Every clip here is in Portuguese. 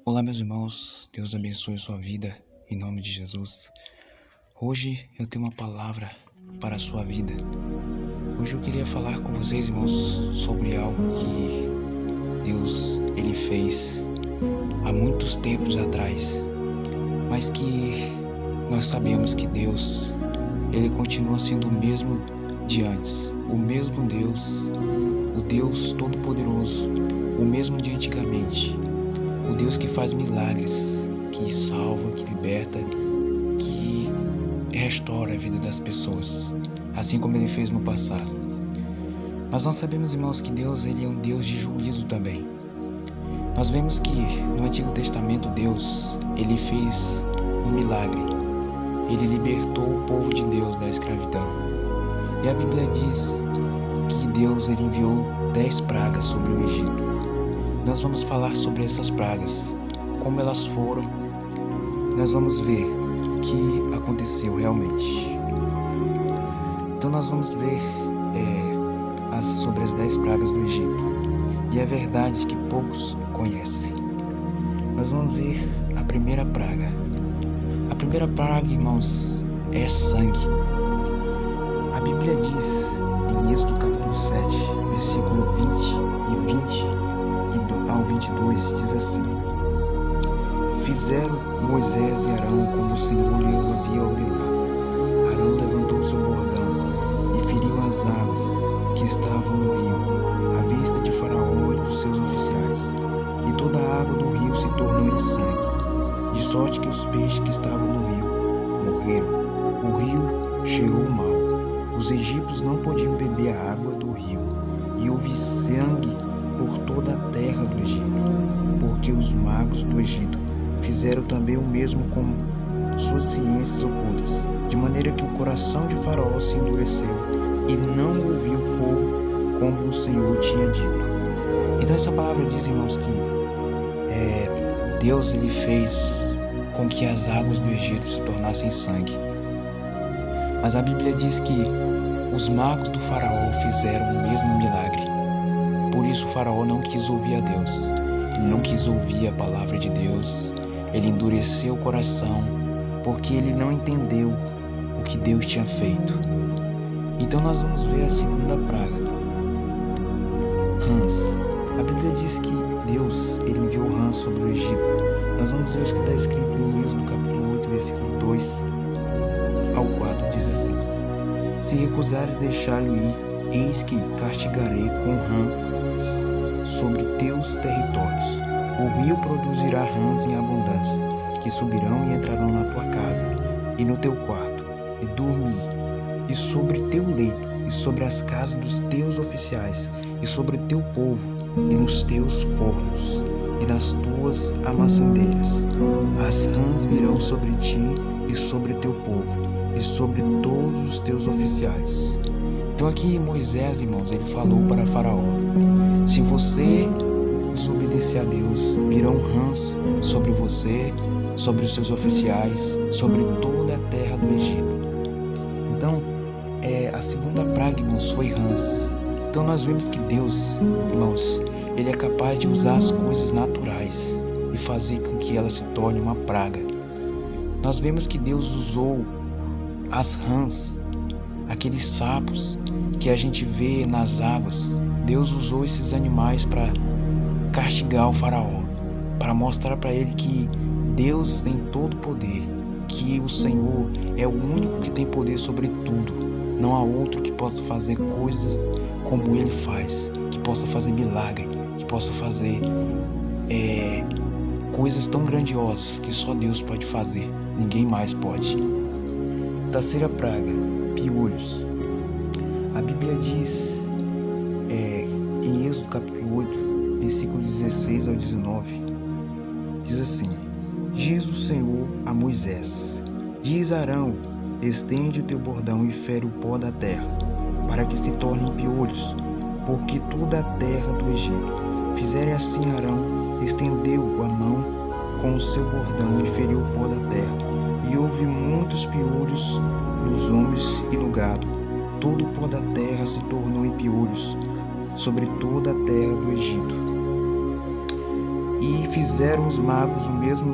Olá, meus irmãos, Deus abençoe sua vida, em nome de Jesus. Hoje eu tenho uma palavra para a sua vida. Hoje eu queria falar com vocês, irmãos, sobre algo que Deus ele fez há muitos tempos atrás, mas que nós sabemos que Deus ele continua sendo o mesmo de antes, o mesmo Deus, o Deus Todo-Poderoso, o mesmo de antigamente. O Deus que faz milagres, que salva, que liberta, que restaura a vida das pessoas, assim como Ele fez no passado. Mas nós sabemos, irmãos, que Deus ele é um Deus de juízo também. Nós vemos que no Antigo Testamento Deus ele fez um milagre. Ele libertou o povo de Deus da escravidão. E a Bíblia diz que Deus ele enviou 10 pragas sobre o Egito. Nós vamos falar sobre essas pragas, como elas foram. Nós vamos ver o que aconteceu realmente. Então nós vamos ver sobre as 10 pragas do Egito. E é verdade que poucos conhecem. Nós vamos ver a primeira praga. A primeira praga, irmãos, é sangue. A Bíblia diz em Êxodo capítulo 7, versículo 20 ao 22, diz assim: Fizeram Moisés e Arão como o Senhor lhe havia ordenado. Arão levantou seu bordão e feriu as águas que estavam no rio, à vista de Faraó e dos seus oficiais. E toda a água do rio se tornou em sangue, de sorte que os peixes que estavam no rio morreram. O rio cheirou mal. Os egípcios não podiam beber a água do rio, e houve sangue por toda a terra do Egito, porque os magos do Egito fizeram também o mesmo com suas ciências ocultas, de maneira que o coração de Faraó se endureceu e não ouviu como o Senhor tinha dito. Então essa palavra diz, irmãos, que Deus ele fez com que as águas do Egito se tornassem sangue. Mas a Bíblia diz que os magos do Faraó fizeram o mesmo milagre. Por isso o Faraó não quis ouvir a Deus, ele não quis ouvir a palavra de Deus, ele endureceu o coração, porque ele não entendeu o que Deus tinha feito. Então nós vamos ver a segunda praga, rãs. A Bíblia diz que Deus ele enviou rãs sobre o Egito. Nós vamos ver o que está escrito em Êxodo capítulo 8, versículo 2 ao 4, diz assim: Se recusares deixá-lo ir, eis que castigarei com rãs sobre teus territórios. O rio produzirá rãs em abundância, que subirão e entrarão na tua casa e no teu quarto, e dormir, e sobre teu leito, e sobre as casas dos teus oficiais, e sobre teu povo, e nos teus fornos, e nas tuas amassandeiras. As rãs virão sobre ti e sobre teu povo, e sobre todos os teus oficiais. Então aqui Moisés, irmãos, ele falou para Faraó: se você desobedecer a Deus, virão rãs sobre você, sobre os seus oficiais, sobre toda a terra do Egito. Então, a segunda praga, irmãos, foi rãs. Então nós vemos que Deus, irmãos, ele é capaz de usar as coisas naturais e fazer com que elas se tornem uma praga. Nós vemos que Deus usou as rãs, aqueles sapos que a gente vê nas águas. Deus usou esses animais para castigar o Faraó, para mostrar para ele que Deus tem todo o poder, que o Senhor é o único que tem poder sobre tudo. Não há outro que possa fazer coisas como ele faz, que possa fazer milagre, que possa fazer coisas tão grandiosas que só Deus pode fazer, ninguém mais pode. Terceira praga, piolhos. A Bíblia diz em Êxodo capítulo 8, versículo 16 ao 19, diz assim: Diz o Senhor a Moisés: Diz a Arão, estende o teu bordão e fere o pó da terra, para que se tornem piolhos, porque toda a terra do Egito. Fizerem assim Arão, estendeu a mão com o seu bordão e feriu o pó da terra, e houve muitos piolhos nos homens e no gado. Todo o pó da terra se tornou em piolhos sobre toda a terra do Egito. E fizeram os magos o mesmo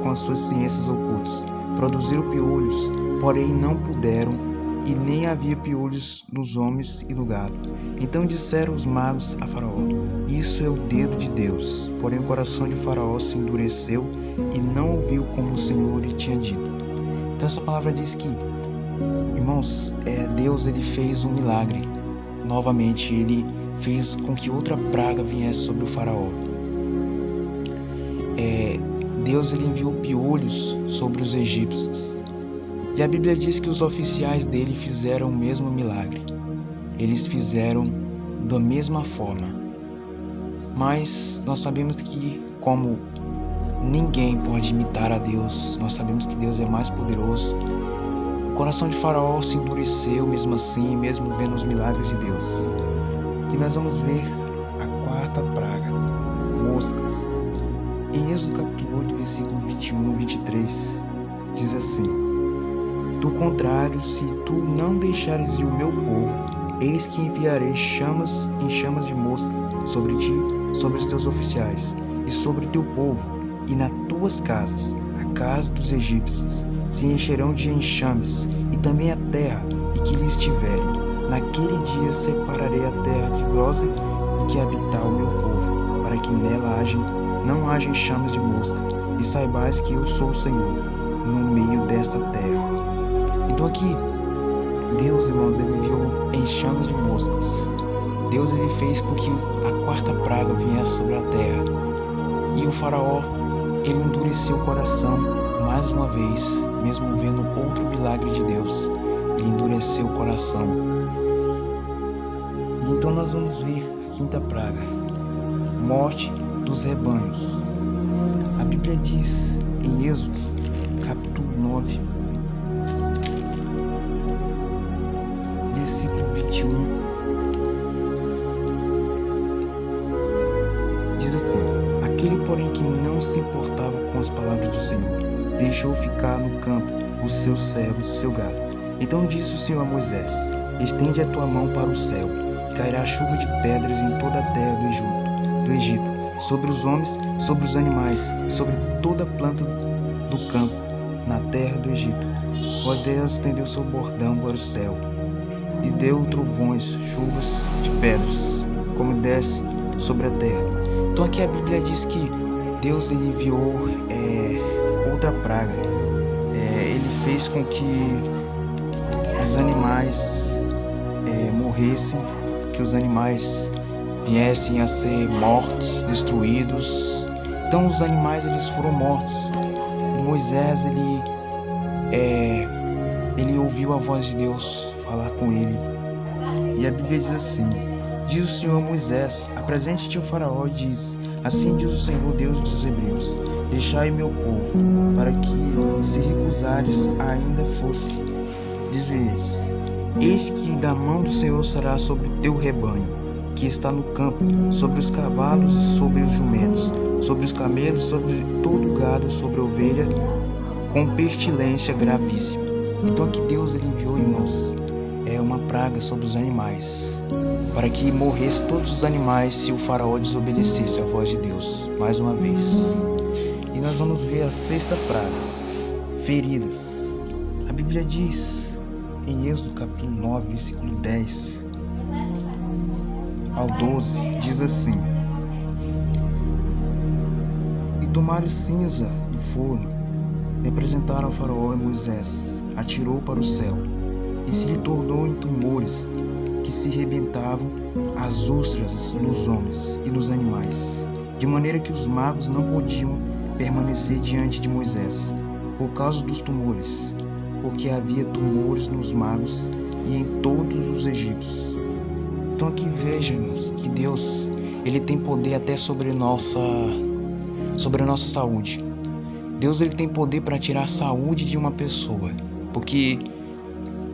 com as suas ciências ocultas. Produziram piolhos, porém não puderam, e nem havia piolhos nos homens e no gado. Então disseram os magos a Faraó: isso é o dedo de Deus. Porém o coração de Faraó se endureceu e não ouviu como o Senhor lhe tinha dito. Então essa palavra diz que, irmãos, Deus ele fez um milagre. Novamente ele fez com que outra praga viesse sobre o Faraó. Deus ele enviou piolhos sobre os egípcios. E a Bíblia diz que os oficiais dele fizeram o mesmo milagre. Eles fizeram da mesma forma. Mas nós sabemos que, como ninguém pode imitar a Deus, nós sabemos que Deus é mais poderoso. O coração de Faraó se endureceu mesmo assim, mesmo vendo os milagres de Deus. E nós vamos ver a quarta praga, moscas. Em Êxodo capítulo 8, versículo 21 e 23, diz assim: do contrário, se tu não deixares ir o meu povo, eis que enviarei chamas em chamas de mosca sobre ti, sobre os teus oficiais, e sobre o teu povo, e nas tuas casas, a casa dos egípcios, se encherão de enxames, e também a terra, e que lhes tiverem. Naquele dia separarei a terra de Gósen e que habitar o meu povo, para que nela não haja enxames de mosca, e saibais que eu sou o Senhor, no meio desta terra. Então aqui, Deus, irmãos, ele enviou enxames de moscas. Deus ele fez com que a quarta praga viesse sobre a terra. E o Faraó, ele endureceu o coração mais uma vez, mesmo vendo outro milagre de Deus. Ele endureceu o coração. E então nós vamos ver a quinta praga, morte dos rebanhos. A Bíblia diz em Êxodo, capítulo 9, versículo 21, diz assim: aquele, porém, que não se importava com as palavras do Senhor, deixou ficar no campo os seus servos e o seu gado. Então disse o Senhor a Moisés: estende a tua mão para o céu, e cairá chuva de pedras em toda a terra do Egito, sobre os homens, sobre os animais, sobre toda a planta do campo, na terra do Egito. Deus estendeu seu bordão para o céu, e deu trovões, chuvas de pedras, como desce sobre a terra. Então aqui a Bíblia diz que Deus ele enviou outra praga. Ele fez com que os animais morressem, que os animais viessem a ser mortos, destruídos. Então os animais eles foram mortos. E Moisés ele ouviu a voz de Deus falar com ele. E a Bíblia diz assim: diz o Senhor a Moisés: apresente-te ao Faraó e diz: assim diz o Senhor Deus dos Hebreus: deixai meu povo, para que, se recusares, ainda fosse. Diz eles: eis que da mão do Senhor será sobre o teu rebanho, que está no campo, sobre os cavalos e sobre os jumentos, sobre os camelos, sobre todo o gado, sobre a ovelha, com pestilência gravíssima. Então aqui Deus ele enviou, irmãos, uma praga sobre os animais, para que morressem todos os animais se o Faraó desobedecesse a voz de Deus, mais uma vez. E nós vamos ver a sexta praga, feridas. A Bíblia diz em Êxodo capítulo 9, versículo 10 ao 12, diz assim: e tomaram cinza do forno, e apresentaram ao Faraó, e Moisés atirou para o céu, e se lhe tornou em tumores que se rebentavam as úlceras nos homens e nos animais, de maneira que os magos não podiam permanecer diante de Moisés por causa dos tumores, porque havia tumores nos magos e em todos os egípcios. Então aqui vejamos que Deus ele tem poder até sobre a nossa saúde. Deus ele tem poder para tirar a saúde de uma pessoa, porque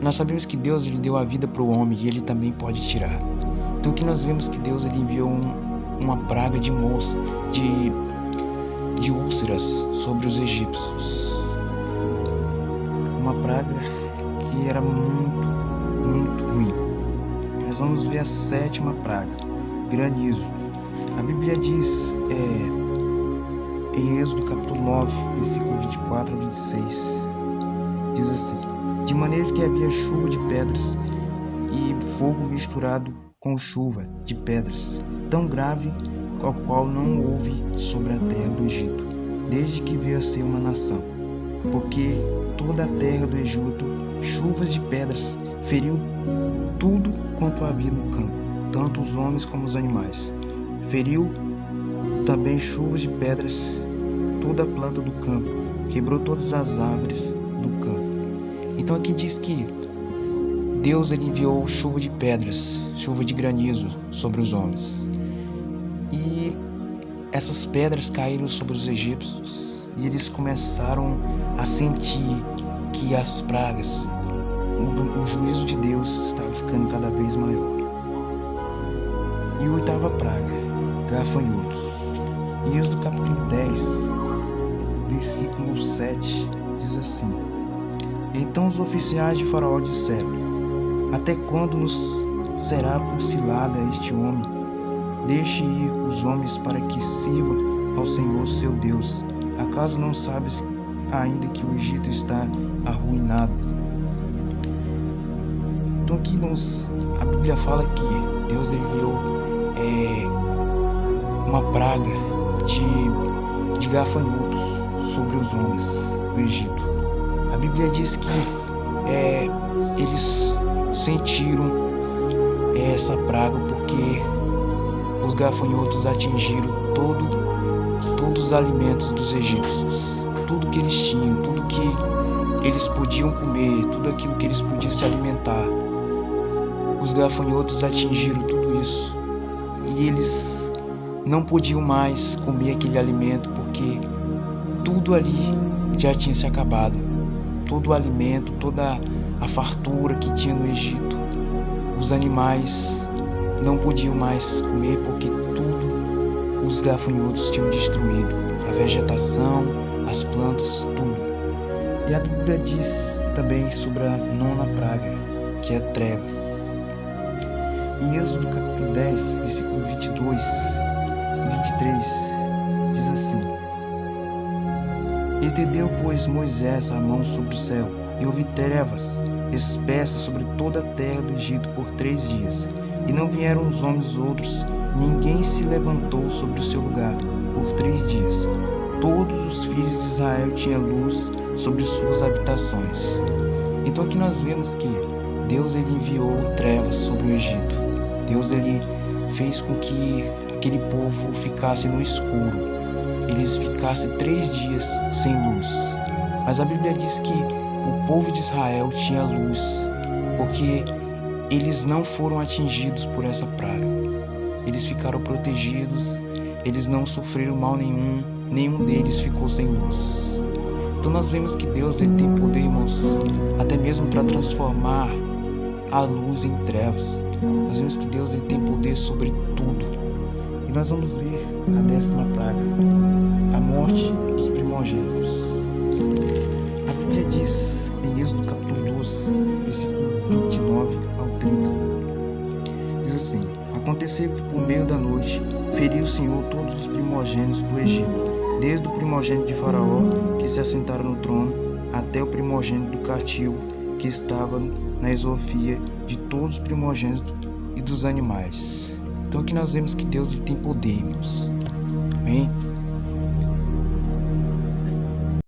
nós sabemos que Deus ele deu a vida para o homem e ele também pode tirar. Então aqui nós vemos que Deus ele enviou uma praga de úlceras sobre os egípcios. Uma praga que era muito, muito ruim. Nós vamos ver a sétima praga, granizo. A Bíblia diz em Êxodo capítulo 9, versículo 24 a 26. Diz assim: de maneira que havia chuva de pedras e fogo misturado com chuva de pedras, tão grave ao qual não houve sobre a terra do Egito, desde que veio a ser uma nação. Porque toda a terra do Egito, chuvas de pedras, feriu tudo quanto havia no campo, tanto os homens como os animais. Feriu também chuvas de pedras toda a planta do campo, quebrou todas as árvores do campo. Então aqui diz que Deus ele enviou chuva de pedras, chuva de granizo sobre os homens. E essas pedras caíram sobre os egípcios e eles começaram a sentir que as pragas, o juízo de Deus estava ficando cada vez maior. E a oitava praga, gafanhotos. Em Êxodo capítulo 10, versículo 7, diz assim: então os oficiais de Faraó disseram: até quando nos será por cilada este homem? Deixe ir os homens para que sirvam ao Senhor seu Deus. Acaso não sabes ainda que o Egito está arruinado? Então aqui, irmãos, a Bíblia fala que Deus enviou uma praga de gafanhotos sobre os homens do Egito. A Bíblia diz que eles sentiram essa praga porque os gafanhotos atingiram todos os alimentos dos egípcios, tudo que eles tinham, tudo que eles podiam comer, tudo aquilo que eles podiam se alimentar. Os gafanhotos atingiram tudo isso e eles não podiam mais comer aquele alimento porque tudo ali já tinha se acabado. Todo o alimento, toda a fartura que tinha no Egito, os animais não podiam mais comer porque tudo os gafanhotos tinham destruído, a vegetação, as plantas, tudo. E a Bíblia diz também sobre a nona praga, que é trevas. Em Êxodo capítulo 10, versículo 22 e 23, diz assim: estendeu, pois, Moisés a mão sobre o céu, e houve trevas espessas sobre toda a terra do Egito por 3 dias. E não vieram os homens outros, ninguém se levantou sobre o seu lugar por 3 dias. Todos os filhos de Israel tinham luz sobre suas habitações. Então aqui nós vemos que Deus ele enviou trevas sobre o Egito. Deus ele fez com que aquele povo ficasse no escuro. Eles ficassem 3 dias sem luz. Mas a Bíblia diz que o povo de Israel tinha luz, porque eles não foram atingidos por essa praga. Eles ficaram protegidos, eles não sofreram mal nenhum deles ficou sem luz. Então nós vemos que Deus ele tem poder, irmãos, até mesmo para transformar a luz em trevas. Nós vemos que Deus ele tem poder sobre tudo. E nós vamos ver a 10ª praga, a morte dos primogênitos. A Bíblia diz em Êxodo capítulo 12, versículo 29 ao 30, diz assim: aconteceu que por meio da noite feriu o Senhor todos os primogênitos do Egito, desde o primogênito de Faraó que se assentara no trono, até o primogênito do cativo que estava na esofia, de todos os primogênitos e dos animais. Então aqui nós vemos que Deus ele tem poder, irmãos. Amém?